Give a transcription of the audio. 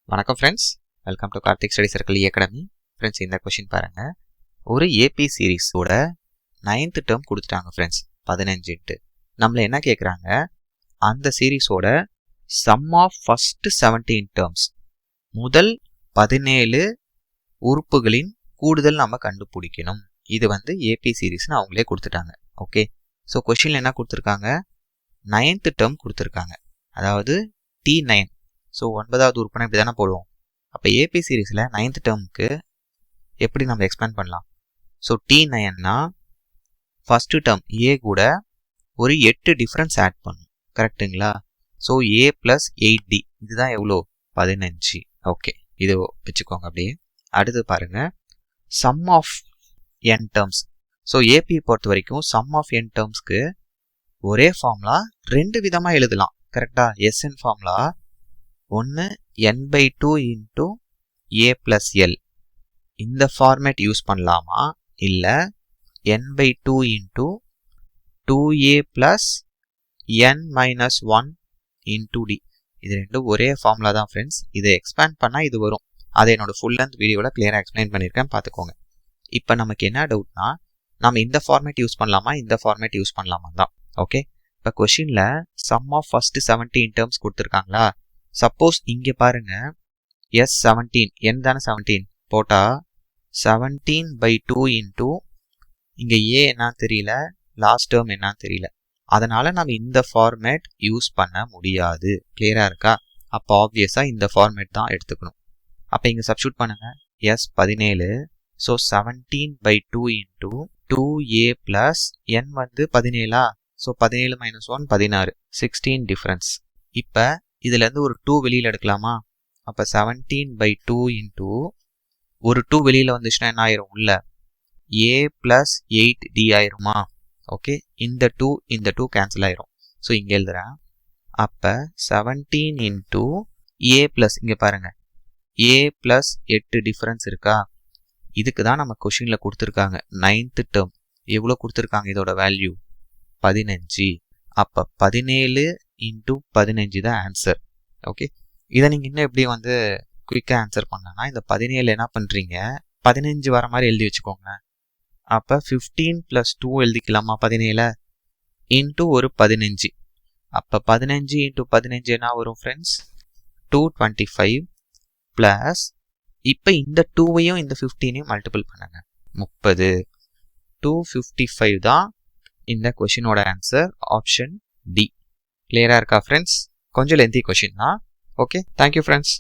வணக்கம் friends, welcome to Karthik study circle academy. Friends, இந்த question பாருங்க. ஒரு ஏபி சீரீஸோட 9th டேர்ம் கொடுத்துட்டாங்க ஃப்ரெண்ட்ஸ், 15. நம்மள என்ன கேட்குறாங்க, அந்த சீரீஸோட சம் ஆஃப் ஃபர்ஸ்ட் 17 டேர்ம்ஸ், முதல் 17 உறுப்புகளின் கூடுதல் நம்ம கண்டுபிடிக்கணும். இது ஏபி சீரீஸ்னு அவங்களே கொடுத்துட்டாங்க. ஓகே, ஸோ கொஷினில் என்ன கொடுத்துருக்காங்க, 9th டேர்ம் கொடுத்துருக்காங்க, அதாவது T9. ஸோ 9வது உறுப்புனா இப்படி தானே போடுவோம். அப்போ ஏபி சீரீஸில் 9th டேர்முக்கு எப்படி நம்ம எக்ஸ்பேண்ட் பண்ணலாம்? ஸோ T9னா ஃபஸ்ட்டு டேர்ம் ஏ கூட ஒரு 8 டிஃப்ரென்ஸ் ஆட் பண்ணும், கரெக்டுங்களா? ஸோ A + 8D இதுதான் எவ்வளோ? 15. ஓகே, இது வச்சுக்கோங்க அப்படியே. அடுத்து பாருங்க, sum of n terms. So AP பொறுத்த வரைக்கும் சம் ஆஃப் n டேர்ம்ஸ்க்கு ஒரே ஃபார்முலா 2 விதமாக எழுதலாம், கரெக்டா? SN ஃபார்முலா ஒன்று n/2 இன்ட்டு A + L, இந்த ஃபார்மேட் யூஸ் பண்ணலாமா? இல்லை n/2 into 2A + n-1 into D, இது ரெண்டும் ஒரே ஃபார்முலா தான் ஃப்ரெண்ட்ஸ். இதை எக்ஸ்பேண்ட் பண்ணால் இது வரும். அதை என்னோட ஃபுல் லென்த் வீடியோவில் கிளியராக எக்ஸ்பிளைன் பண்ணியிருக்கேன், பார்த்துக்கோங்க. இப்போ நமக்கு என்ன டவுட்னா, நம்ம இந்த ஃபார்மேட் யூஸ் பண்ணலாமா, இந்த ஃபார்மேட் யூஸ் பண்ணலாமா தான். ஓகே, இப்போ கொஷினில் சம் ஆஃப் ஃபர்ஸ்ட் 17 டேர்ம்ஸ் கொடுத்துருக்காங்களா? சப்போஸ் இங்கே பாருங்க, S17 n தானே 17 போட்டால் 17/2 இன்ட்டு இங்கே ஏ என்னன்னு தெரியல, லாஸ்ட் டேர்ம் என்னன்னு தெரியல, அதனால நம்ம இந்த ஃபார்மேட் யூஸ் பண்ண முடியாது. கிளியராக இருக்கா? அப்போ ஆப்வியஸாக இந்த ஃபார்மேட் தான் எடுத்துக்கணும். அப்போ இங்கே சப்ஸ்டியூட் பண்ணுங்க, S17. So 17/2 into 2A + n 17. So 17 - 1 16, 16 difference. இப்போ இதுலேருந்து ஒரு 2 வெளியில் எடுக்கலாமா? அப்போ 17/2 இன்ட்டு ஒரு 2 வெளியில் வந்துச்சுன்னா என்ன ஆயிரும்? உள்ள A + 8D ஆயிருமா? ஓகே, இந்த 2 கேன்சல் ஆயிரும். ஸோ இங்கே எழுதுறேன். அப்போ 17 இன்ட்டு A + இங்கே பாருங்க, A + 8 டிஃப்ரென்ஸ் இருக்கா? இதுக்கு தான் நம்ம கொஷினில் கொடுத்துருக்காங்க 9th டேர்ம். எவ்வளோ கொடுத்துருக்காங்க இதோட வேல்யூ? 15. அப்போ 17 இன்ட்டு 15 தான் ஆன்சர். ஓகே, இதை நீங்கள் இன்னும் எப்படி குயிக்காக ஆன்சர் பண்ணனா, இந்த 17 என்ன பண்ணுறீங்க, 15 வர மாதிரி எழுதி வச்சுக்கோங்க. அப்போ 15 + 2 எழுதிக்கலாமா? 17 இன்ட்டு ஒரு 15. அப்போ 15 இன்ட்டு 15 என்ன வரும் ஃப்ரெண்ட்ஸ்? 225 ப்ளஸ் இப்போ இந்த 2வையும் இந்த 15ஐயும் மல்டிபிள் பண்ணுங்க, 30. 255 தான் இந்த கொஷினோட ஆன்சர், ஆப்ஷன் டி. கிளியராக இருக்கா ஃப்ரெண்ட்ஸ்? கொஞ்சம் லென்த்தி கொஷின் தான். Okay, thank you friends.